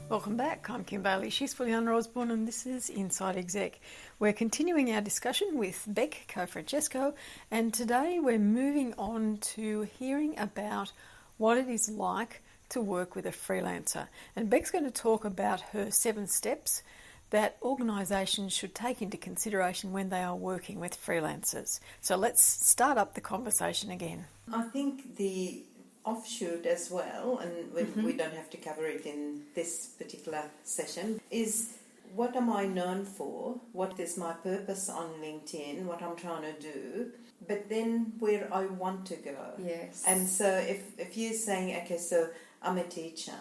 Welcome back. I'm Kim Bailey. She's Fuliana Osborne and this is Inside Exec. We're continuing our discussion with Beck Cofrancesco, and today we're moving on to hearing about what it is like to work with a freelancer. And Beck's going to talk about her 7 steps that organisations should take into consideration when they are working with freelancers. So let's start up the conversation again. I think the offshoot as well, and we don't have to cover it in this particular session, is what am I known for? What is my purpose on LinkedIn? What I'm trying to do? But then where I want to go. Yes. And so if you're saying, okay, so I'm a teacher,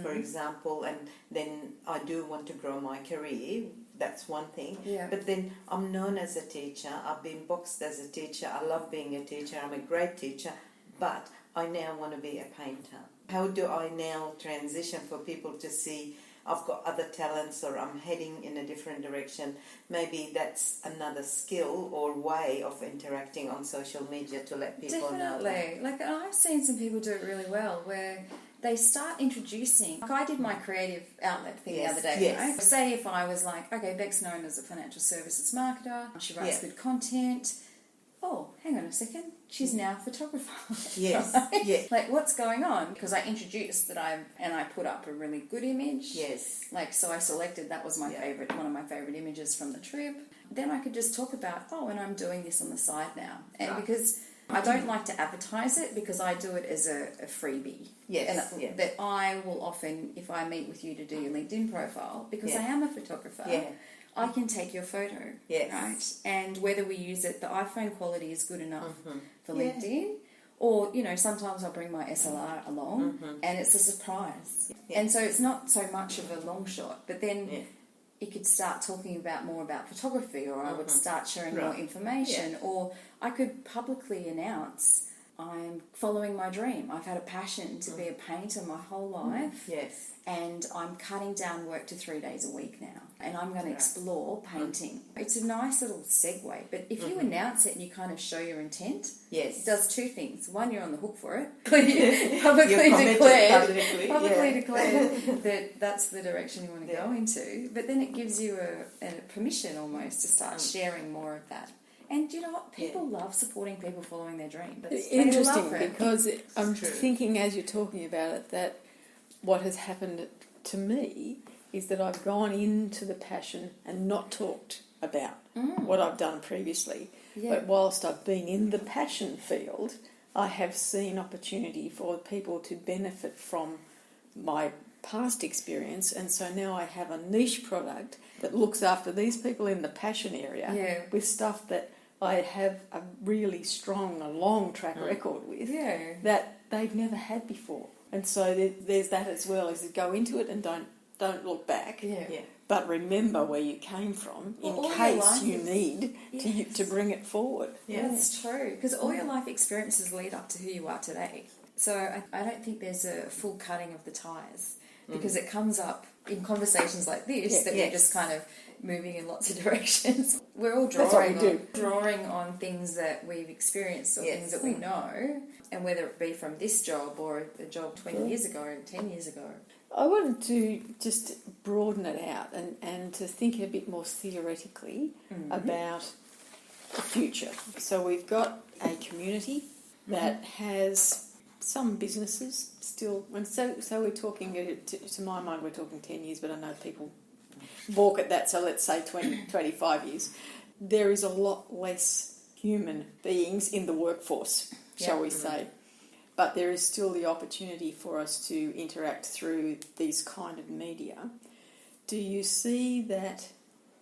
for example, and then I do want to grow my career, that's one thing. Yeah. But then I'm known as a teacher, I've been boxed as a teacher, I love being a teacher, I'm a great teacher, but I now want to be a painter. How do I now transition for people to see I've got other talents or I'm heading in a different direction? Maybe that's another skill or way of interacting on social media to let people know. Definitely. Like, I've seen some people do it really well where they start introducing, like I did my creative outlet thing the other day, right? Say if I was like, okay, Beck's known as a financial services marketer, she writes good content. Oh, hang on a second, she's now a photographer. Yes, right? yes. Like, what's going on? Because I introduced that I put up a really good image. Yes. Like, so I selected, that was my favourite, one of my favourite images from the trip. Then I could just talk about, and I'm doing this on the side now. And because I don't like to advertise it, because I do it as a freebie. Yes. And that I will often, if I meet with you to do your LinkedIn profile, because I am a photographer, I can take your photo, right? And whether we use it, the iPhone quality is good enough for LinkedIn, or, sometimes I'll bring my SLR along and it's a surprise. And so it's not so much of a long shot, but then you could start talking more about photography, or I would start sharing more information, or I could publicly announce I'm following my dream. I've had a passion to be a painter my whole life. Yes. And I'm cutting down work to 3 days a week now. And I'm going to explore painting. It's a nice little segue. But if you announce it and you kind of show your intent, it does 2 things. One, you're on the hook for it. Publicly declared that that's the direction you want to go into. But then it gives you a permission almost to start sharing more of that. And you know what? People love supporting people following their dream. It's interesting because I'm thinking as you're talking about it that what has happened to me is that I've gone into the passion and not talked about what I've done previously. Yeah. But whilst I've been in the passion field, I have seen opportunity for people to benefit from my past experience, and so now I have a niche product that looks after these people in the passion area with stuff that I have a really strong, a long track record with that they've never had before. And so there's that as well, is to go into it and don't look back. But remember where you came from in case you need to bring it forward. Yeah, that's true. Because all your life experiences lead up to who you are today. So I don't think there's a full cutting of the ties, because it comes up in conversations like this that we're just kind of moving in lots of directions. We're all drawing on things that we've experienced or things that we know, and whether it be from this job or a job 20 years ago or 10 years ago. I wanted to just broaden it out and to think a bit more theoretically about the future. So we've got a community that has some businesses still, and so we're talking, to my mind, we're talking 10 years, but I know people balk at that, so let's say 20, 25 years. There is a lot less human beings in the workforce, shall we say. But there is still the opportunity for us to interact through these kind of media. Do you see that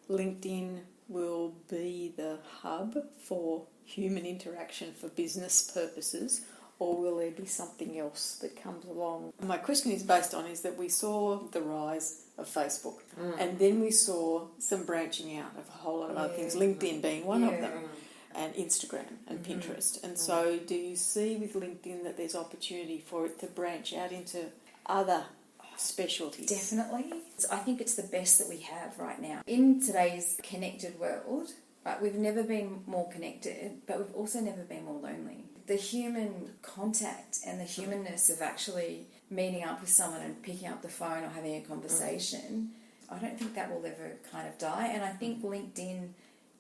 LinkedIn will be the hub for human interaction for business purposes, or will there be something else that comes along? My question is based on is that we saw the rise of Facebook, and then we saw some branching out of a whole lot of other things, LinkedIn being one of them, and Instagram and Pinterest. And so do you see with LinkedIn that there's opportunity for it to branch out into other specialties? Definitely. I think it's the best that we have right now. In today's connected world, right, we've never been more connected, but we've also never been more lonely. The human contact and the humanness of actually meeting up with someone and picking up the phone or having a conversation, I don't think that will ever kind of die. And I think LinkedIn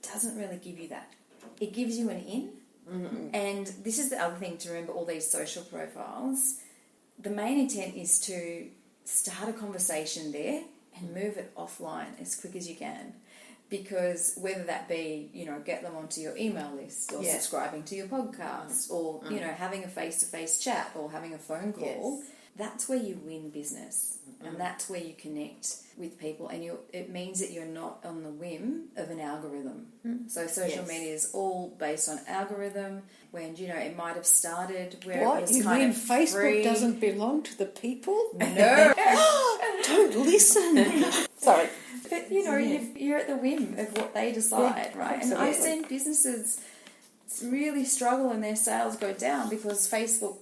doesn't really give you that. It gives you an in. And this is the other thing to remember, all these social profiles. The main intent is to start a conversation there and move it offline as quick as you can. Because whether that be, get them onto your email list or subscribing to your podcast or, having a face-to-face chat or having a phone call, that's where you win business. And that's where you connect with people, and it means that you're not on the whim of an algorithm. So social media is all based on algorithm, when, it might have started where it was kind of Facebook free. Doesn't belong to the people? No. Don't listen. Sorry. But, you're at the whim of what they decide, right? Absolutely. And I've seen businesses really struggle and their sales go down because Facebook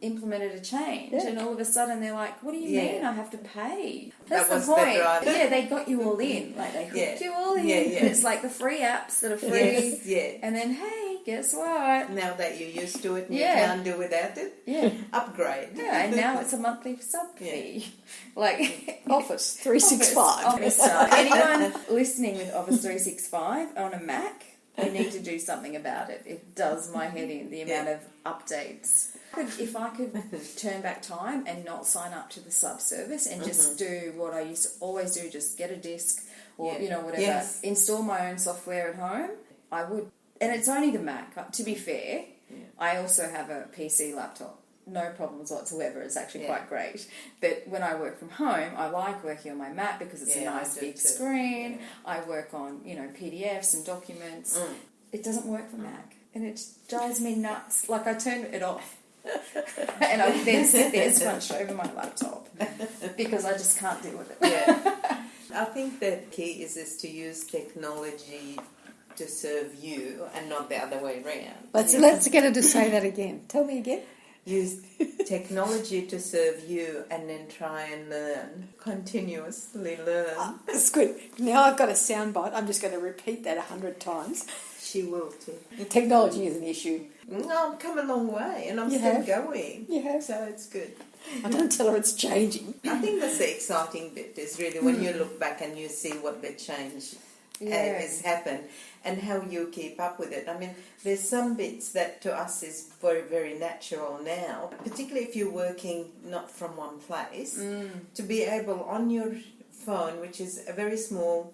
implemented a change, and all of a sudden they're like, what do you mean I have to pay? That's the point. They got you all in. Like, they hooked you all in. It's like the free apps that are free. And then, hey, guess what? Now that you're used to it and you can't do without it, upgrade. And now it's a monthly sub fee. Like Office 365. Office. Anyone listening with Office 365 on a Mac, we need to do something about it. It does my head in, the amount of updates. If I could turn back time and not sign up to the sub-service and just do what I used to always do, just get a disc or, whatever, install my own software at home, I would. And it's only the Mac. To be fair, I also have a PC laptop. No problems whatsoever. It's actually quite great. But when I work from home, I like working on my Mac because it's a nice big screen. I work on, PDFs and documents. It doesn't work for Mac. And it drives me nuts. Like, I turn it off. And I then sit there scrunched over my laptop because I just can't deal with it. I think the key is to use technology to serve you and not the other way around. Let's get her to say that again. Tell me again. Use technology to serve you and then try and learn. Continuously learn. That's good. Now I've got a soundbite. I'm just going to repeat that 100 times. She will too. Technology is an issue. No, I've come a long way and I'm still going. You have. So it's good. I don't tell her it's changing. I think that's the exciting bit, is really when you look back and you see what the change has happened and how you keep up with it. I mean, there's some bits that to us is very, very natural now, particularly if you're working not from one place, to be able on your phone, which is a very small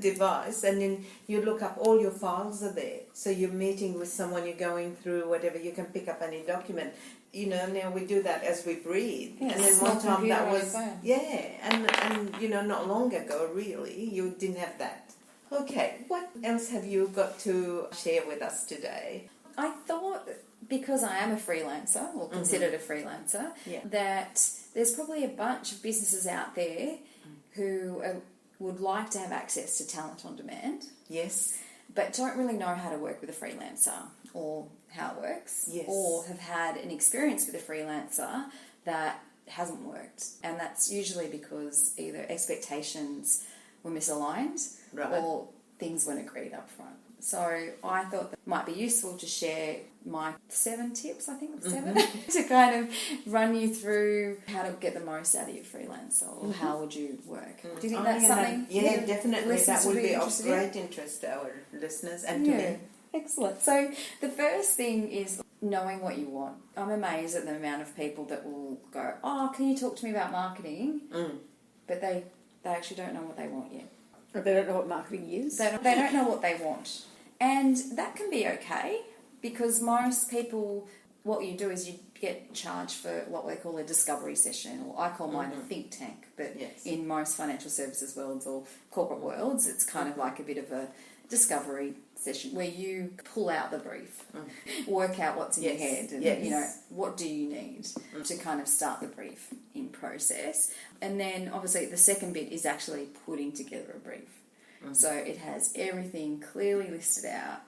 device, and then you look up, all your files are there. So you're meeting with someone, you're going through whatever, you can pick up any document. Now we do that as we breathe. Yeah, and then one time that was, and not long ago really, you didn't have that. Okay, what else have you got to share with us today? I thought, because I am a freelancer, or considered a freelancer, that there's probably a bunch of businesses out there who would like to have access to talent on demand. Yes. But don't really know how to work with a freelancer or how it works. Yes. Or have had an experience with a freelancer that hasn't worked. And that's usually because either expectations were misaligned or things weren't agreed up front. So I thought that it might be useful to share my 7 tips, I think 7, to kind of run you through how to get the most out of your freelancer, or how would you work. Do you think that's something? Yeah, definitely. That would be of great interest to our listeners and to me. Excellent. So the first thing is knowing what you want. I'm amazed at the amount of people that will go, oh, can you talk to me about marketing? But they actually don't know what they want yet. Or they don't know what marketing is. They don't know what they want. And that can be okay, because most people, what you do is you get charged for what they call a discovery session, or I call mine a think tank, but in most financial services worlds or corporate worlds, it's kind of like a bit of a discovery session where you pull out the brief, work out what's in your head, and what do you need to kind of start the brief in process. And then obviously the second bit is actually putting together a brief. So it has everything clearly listed out.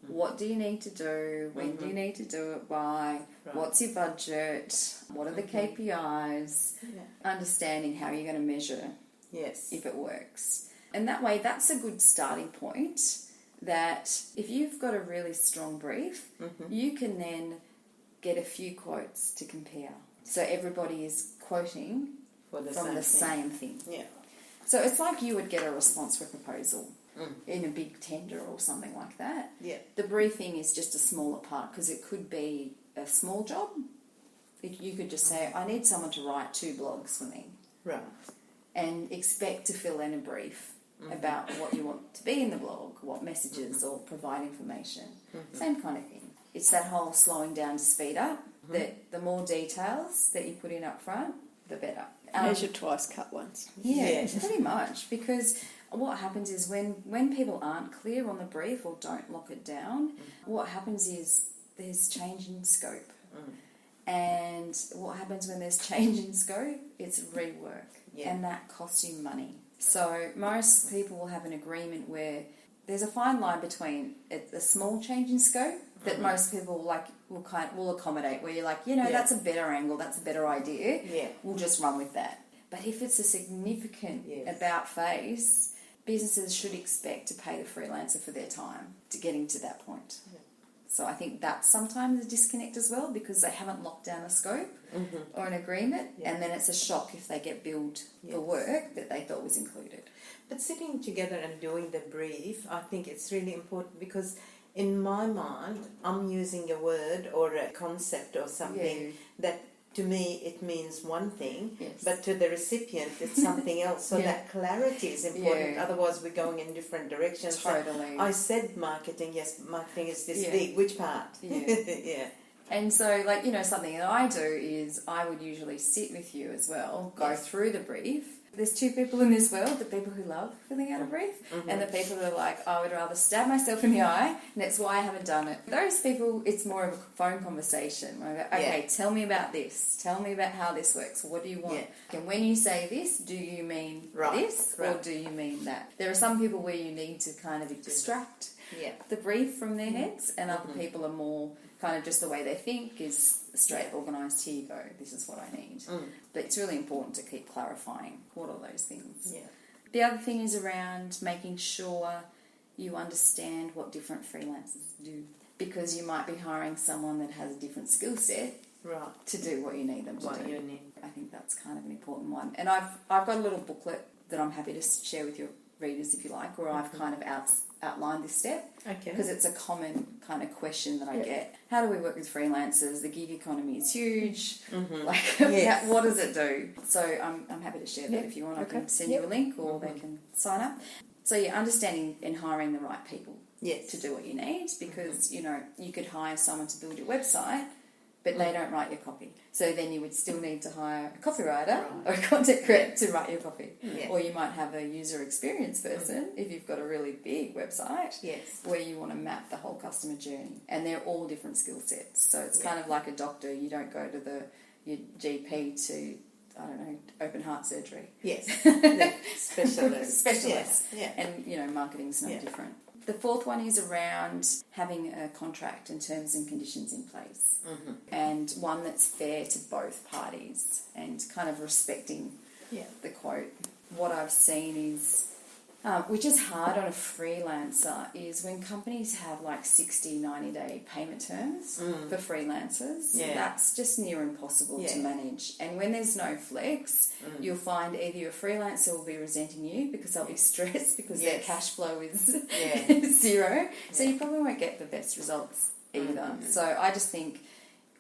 What do you need to do? When do you need to do it by? What's your budget? What are the KPIs? Understanding how you're going to measure if it works. And that way, that's a good starting point, that if you've got a really strong brief, you can then get a few quotes to compare So everybody is quoting For the from the same thing. Yeah. So it's like you would get a response for a proposal in a big tender or something like that. Yeah. The briefing is just a smaller part because it could be a small job. You could just say, I need someone to write 2 blogs for me. Right. And expect to fill in a brief about what you want to be in the blog, what messages or provide information. Same kind of thing. It's that whole slowing down to speed up, that the more details that you put in up front, the better. Measure twice, cut once. Yeah, pretty much. Because what happens is when people aren't clear on the brief or don't lock it down, what happens is there's change in scope. And what happens when there's change in scope? It's rework. Yeah. And that costs you money. So most people will have an agreement where there's a fine line between a small change in scope that most people will accommodate, where you're like, that's a better angle, that's a better idea. Yeah. We'll just run with that. But if it's a significant about face, businesses should expect to pay the freelancer for their time to getting to that point. Yeah. So I think that's sometimes a disconnect as well, because they haven't locked down a scope or an agreement, and then it's a shock if they get billed for work that they thought was included. But sitting together and doing the brief, I think it's really important, because in my mind, I'm using a word or a concept or something that to me it means one thing, but to the recipient it's something else. So that clarity is important. Otherwise we're going in different directions. Totally. I said marketing, yes, marketing is this big. Which part? Yeah. And so, something that I do is I would usually sit with you as well, go through the brief. There's 2 people in this world, the people who love filling out a brief and the people who are like, I would rather stab myself in the eye, and that's why I haven't done it. Those people, it's more of a phone conversation. Where I go, okay, tell me about this. Tell me about how this works. What do you want? And when you say this, do you mean this or do you mean that? There are some people where you need to kind of extract the brief from their heads, and other people are more kind of just the way they think is straight, organised, here you go, this is what I need. But it's really important to keep clarifying what are those things. Yeah. The other thing is around making sure you understand what different freelancers do, because you might be hiring someone that has a different skill set to do what you need them to do. I think that's kind of an important one. And I've got a little booklet that I'm happy to share with your readers if you like, where I've kind of outlined this step, because it's a common kind of question that I get. How do we work with freelancers? The gig economy is huge. What does it do? So I'm happy to share that if you want. I can send you a link, or they can sign up. So understanding and hiring the right people to do what you need, because you could hire someone to build your website, but they don't write your copy. So then you would still need to hire a copywriter or a content creator to write your copy. Or you might have a user experience person if you've got a really big website where you want to map the whole customer journey. And they're all different skill sets. So it's kind of like a doctor. You don't go to your GP to, I don't know, open heart surgery. Specialists. And, marketing's no different. The 4th one is around having a contract and terms and conditions in place, and one that's fair to both parties and kind of respecting the quote. What I've seen is, which is hard on a freelancer, is when companies have like 60, 90-day payment terms for freelancers, that's just near impossible to manage. And when there's no flex, you'll find either your freelancer will be resenting you because they'll be stressed because their cash flow is zero. So you probably won't get the best results either. So I just think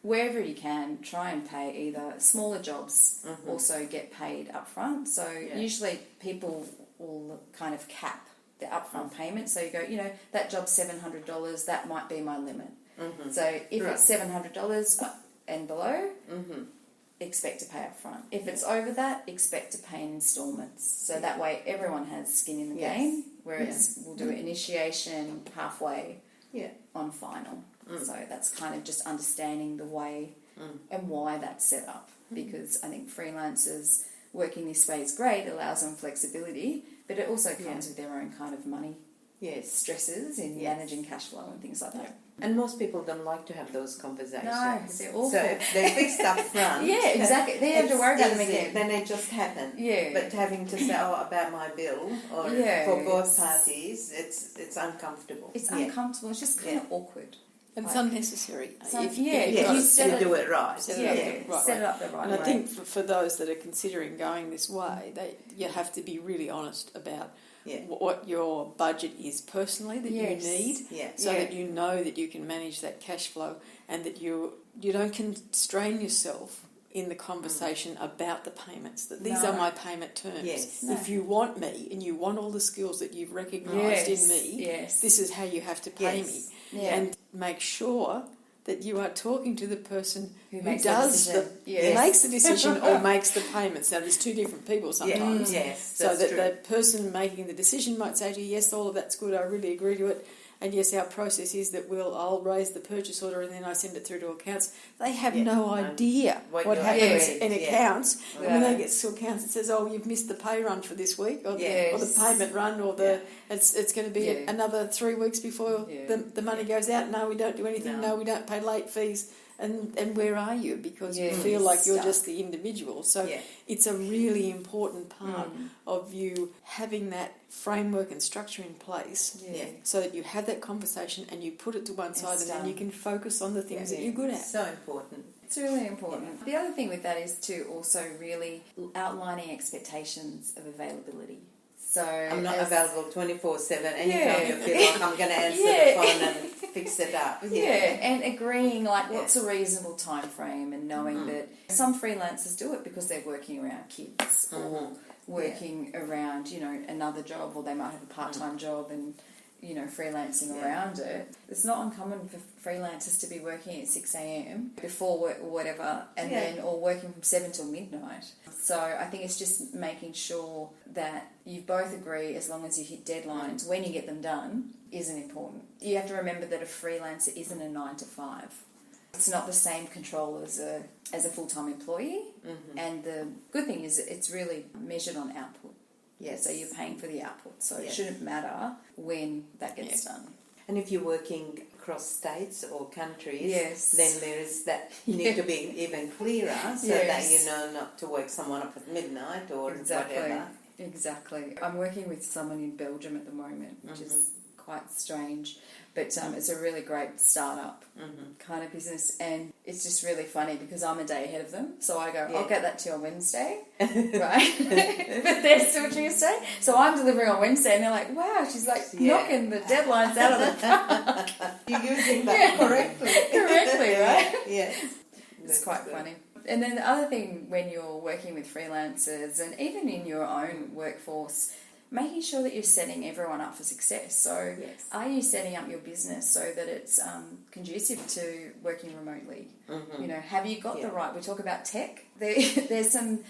wherever you can, try and pay either smaller jobs also get paid up front. So usually people will kind of cap the upfront payment. So you go, that job's $700, that might be my limit. So if it's $700 and below, expect to pay up front. If it's over that, expect to pay in installments. So that way everyone has skin in the game, whereas we'll do initiation halfway on final. So that's kind of just understanding the way and why that's set up, because I think freelancers working this way is great, allows them flexibility, but it also comes with their own kind of money stresses in managing cash flow and things like that. And most people don't like to have those conversations. No, they're awful. So if they're fixed up front, exactly. They have to worry about them again. Then they just happen. But having to say, about my bill, or for both parties, it's uncomfortable. It's uncomfortable. It's just kind of awkward. And it's unnecessary. So, if yeah, you've Yes, got you to set do it right. set Yeah, it up the right set way. it up the right And way. I think for those that are considering going this way, you have to be really honest about what your budget is personally that you need, so that you know that you can manage that cash flow, and that you don't constrain yourself in the conversation about the payments, that these are my payment terms. Yes. If you want me and you want all the skills that you've recognised in me, this is how you have to pay me. Yeah. And make sure that you are talking to the person who makes does the decision. makes the decision or makes the payments. Now, there's two different people sometimes. Yes, so that true. the person making the decision might say to you, yes, all of that's good, I really agree to it. And yes, our process is that I'll raise the purchase order and then I send it through to accounts. They have no idea what happens in accounts. When they get to accounts, it says, oh, you've missed the pay run for this week, or the payment run, or it's going to be another 3 weeks before the money goes out. No, we don't do anything. No, we don't pay late fees. And where are you? Because you feel like you're just the individual. So it's a really important part of you having that framework and structure in place, so that you have that conversation and you put it to one side, and then you can focus on the things that you're good at. So important. It's really important. The other thing with that is to also really outlining expectations of availability. So I'm not available 24/7. Anytime you feel like I'm going to answer the phone and fix it up. And agreeing what's a reasonable time frame, and knowing that some freelancers do it because they're working around kids or working around another job, or they might have a part-time job and freelancing around it. It's not uncommon for freelancers to be working at 6 a.m. before work or whatever, and then or working from 7 till midnight. So I think it's just making sure that you both agree, as long as you hit deadlines, when you get them done isn't important. You have to remember that a freelancer isn't a 9 to 5. It's not the same control as a full-time employee, and the good thing is it's really measured on output. Yes. So you're paying for the output, so it shouldn't matter when that gets done. And if you're working across states or countries, Yes. then there is that need to be even clearer, so that you know not to wake someone up at midnight or whatever. Exactly. I'm working with someone in Belgium at the moment, which is quite strange, but it's a really great startup kind of business, and it's just really funny because I'm a day ahead of them, so I go, I'll get that to you on Wednesday, right? But they're still Tuesday, so I'm delivering on Wednesday, and they're like, wow, she's like knocking the deadlines out of the park. You're using that correctly, right? Yes. It's quite funny. And then the other thing, when you're working with freelancers and even in your own workforce, making sure that you're setting everyone up for success. So are you setting up your business so that it's conducive to working remotely? Have you got the right... We talk about tech. There's some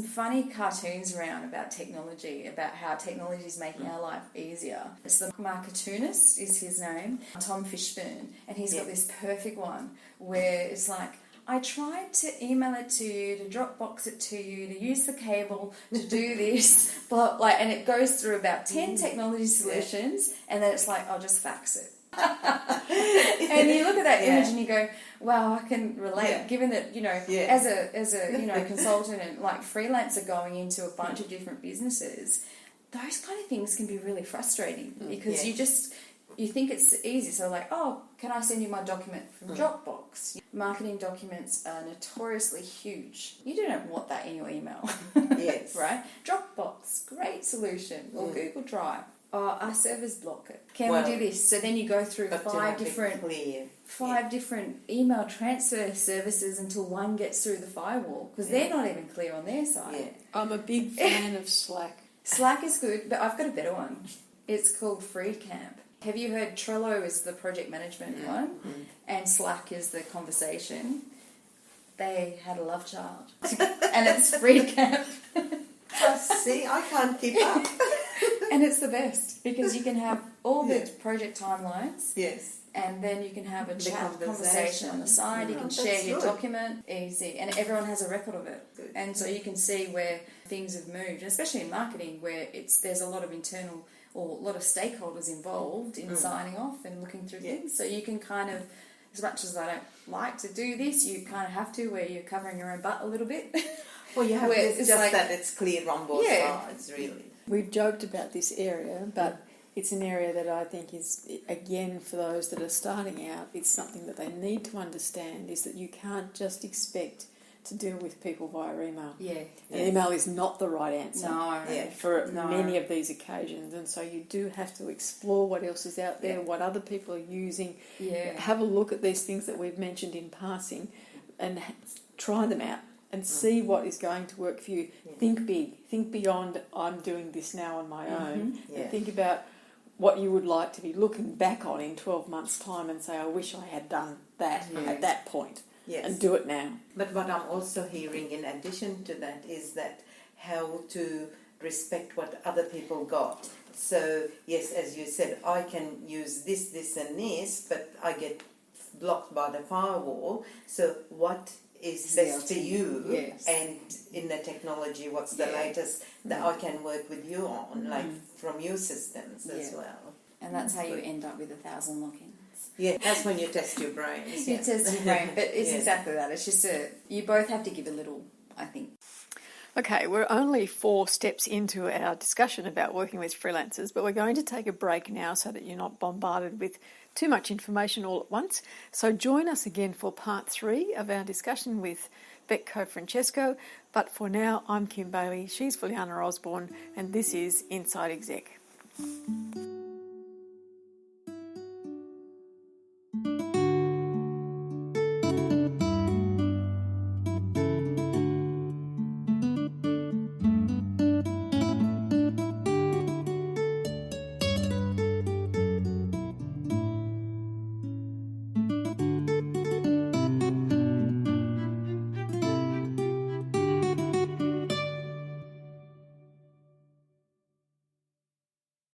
funny cartoons around about technology, about how technology is making our life easier. It's the Marketunist is his name, Tom Fishburne, and he's got this perfect one where it's like, I tried to email it to you, to Dropbox it to you, to use the cable, to do this, and it goes through about 10 technology solutions, and then it's like, I'll just fax it. And you look at that image and you go, wow, I can relate, given that, as a consultant and freelancer going into a bunch of different businesses, those kind of things can be really frustrating because you think it's easy. So can I send you my document from Dropbox? Marketing documents are notoriously huge. You don't want that in your email. Yes. Right? Dropbox, great solution. Or Google Drive. Our servers block it. Can we do this? So then you go through five different email transfer services until one gets through the firewall, because they're not even clear on their side. Yeah. I'm a big fan of Slack. Slack is good, but I've got a better one. It's called FreeCamp. Have you heard Trello is the project management one, and Slack is the conversation? They had a love child, and it's FreeCamp. See, I can't keep up. And it's the best because you can have all the project timelines. Yes. And then you can have a chat conversation on the side. You can share your document, easy, and everyone has a record of it. Good. And so you can see where things have moved, especially in marketing, where there's a lot of internal or a lot of stakeholders involved in signing off and looking through things. So you can kind of, as much as I don't like to do this, you kind of have to, where you're covering your own butt a little bit. Well, you have it's just that it's clear on both sides, really. We've joked about this area, but it's an area that I think is, again, for those that are starting out, it's something that they need to understand, is that you can't just expect to deal with people via email. Yeah. And email is not the right answer for No. many of these occasions, and so you do have to explore what else is out there, what other people are using. Have a look at these things that we've mentioned in passing and try them out and see what is going to work for you. Think big, think beyond, I'm doing this now on my own, and think about what you would like to be looking back on in 12 months' time and say, I wish I had done that at that point. Yes. And do it now. But what I'm also hearing in addition to that is that how to respect what other people got. So, yes, as you said, I can use this, this and this, but I get blocked by the firewall. So what is best for you? Yes. And in the technology, what's the latest that I can work with you on, like from your systems as well. And that's how you end up with 1,000 logins. Yeah, that's when you test your brains. You test your brain, but it's exactly that. It's just you both have to give a little, I think. Okay, we're only 4 steps into our discussion about working with freelancers, but we're going to take a break now so that you're not bombarded with too much information all at once. So join us again for part 3 of our discussion with Beck Cofrancesco. But for now, I'm Kim Bailey, she's Fuliana Osborne, and this is Inside Exec.